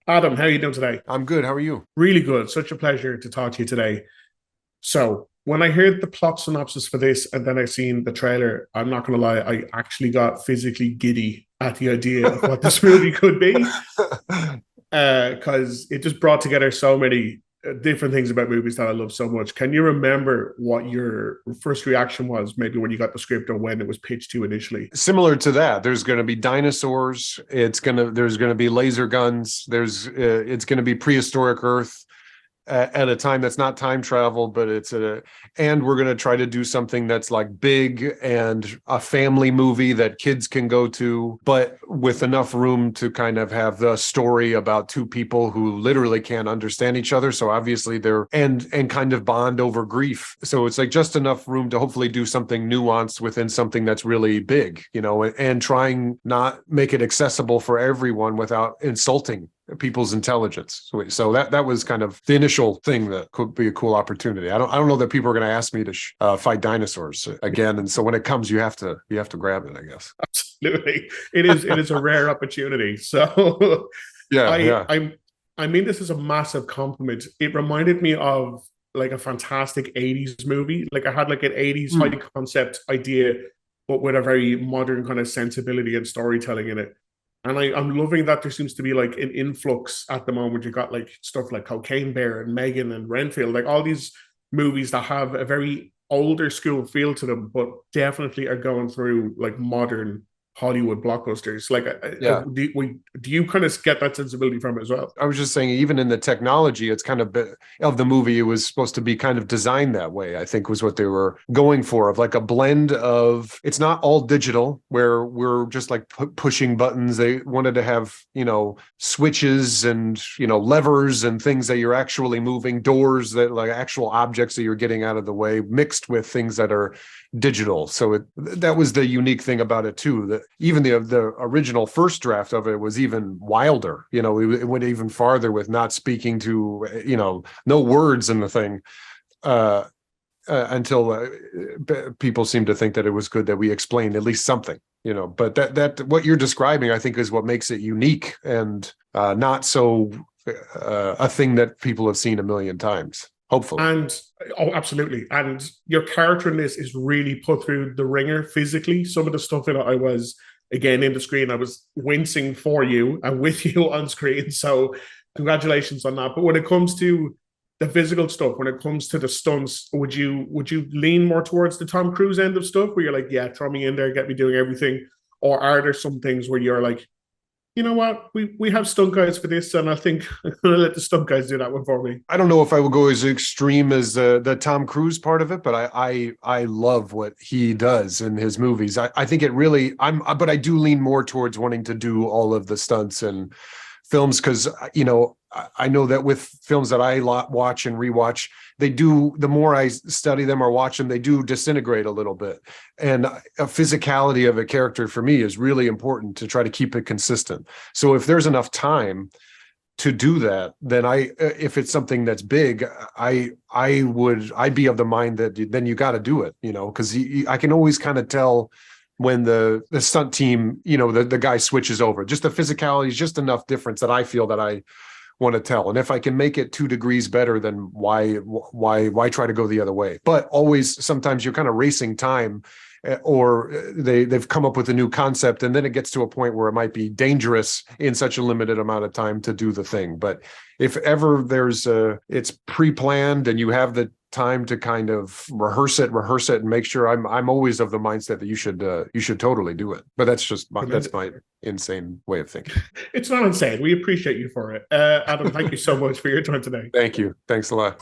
Adam, how are you doing today? I'm good. How are you? Really good. Such a pleasure to talk to you today. So, when I heard the plot synopsis for this and then I seen the trailer, I'm not going to lie, I actually got physically giddy at the idea of what this movie could be because it just brought together so many different things about movies that I love so much. Can you remember what your first reaction was, maybe when you got the script or when it was pitched to you initially? Similar to that, there's going to be dinosaurs. There's going to be laser guns. It's going to be prehistoric Earth at a time that's not time travel, but and we're going to try to do something that's like big and a family movie that kids can go to, but with enough room to kind of have the story about two people who literally can't understand each other. So obviously and kind of bond over grief. So it's like just enough room to hopefully do something nuanced within something that's really big, and trying not make it accessible for everyone without insulting people's intelligence. So that was kind of the initial thing that could be a cool opportunity. I don't know that people are going to ask me to fight dinosaurs again, and so when it comes, you have to grab it, I guess. Absolutely. It is a rare opportunity. So Yeah, I yeah. I'm I mean this is a massive compliment. It reminded me of like a fantastic 80s movie. Like I had like an 80s high Mm. concept idea, but with a very modern kind of sensibility and storytelling in it. And I'm loving that there seems to be like an influx at the moment. You got like stuff like Cocaine Bear and Megan and Renfield, like all these movies that have a very older school feel to them, but definitely are going through like modern Hollywood blockbusters. Like, Yeah. do you kind of get that sensibility from it as well? I was just saying, even in the technology, it's kind of of the movie. It was supposed to be kind of designed that way, I think was what they were going for, of like a blend of, it's not all digital where we're just like pushing buttons. They wanted to have, switches and, levers and things that you're actually moving, doors that like actual objects that you're getting out of the way, mixed with things that are digital. So that was the unique thing about it too, that even the original first draft of it was even wilder. It went even farther with not speaking to, no words in the thing, until people seem to think that it was good that we explained at least something. But that what you're describing, I think, is what makes it unique and not so a thing that people have seen a million times, hopefully. And oh, absolutely. And your character in this is really put through the ringer physically. Some of the stuff in it, I was again in the screen, I was wincing for you and with you on screen. So congratulations on that. But when it comes to the physical stuff, when it comes to the stunts, would you lean more towards the Tom Cruise end of stuff where you're like, yeah, throw me in there, get me doing everything? Or are there some things where you're like, you know what, we have stunt guys for this, and I think I'm gonna let the stunt guys do that one for me. I don't know if I would go as extreme as the Tom Cruise part of it, but I love what he does in his movies. I think it really but I do lean more towards wanting to do all of the stunts and films because I know that with films that I watch and rewatch, they do, the more I study them or watch them, they do disintegrate a little bit. And a physicality of a character for me is really important to try to keep it consistent. So if there's enough time to do that, then if it's something that's big, I'd be of the mind that then you got to do it, because I can always kind of tell when the stunt team, the guy switches over. Just the physicality is just enough difference that I feel that I want to tell. And if I can make it 2 degrees better, then why try to go the other way? But always, sometimes you're kind of racing time, or they've come up with a new concept, and then it gets to a point where it might be dangerous in such a limited amount of time to do the thing. But if ever it's pre-planned and you have the time to kind of rehearse it and make sure, I'm always of the mindset that you should totally do it. But that's my insane way of thinking. It's not insane. We appreciate you for it. Adam, thank you so much for your time today. Thank you. Thanks a lot.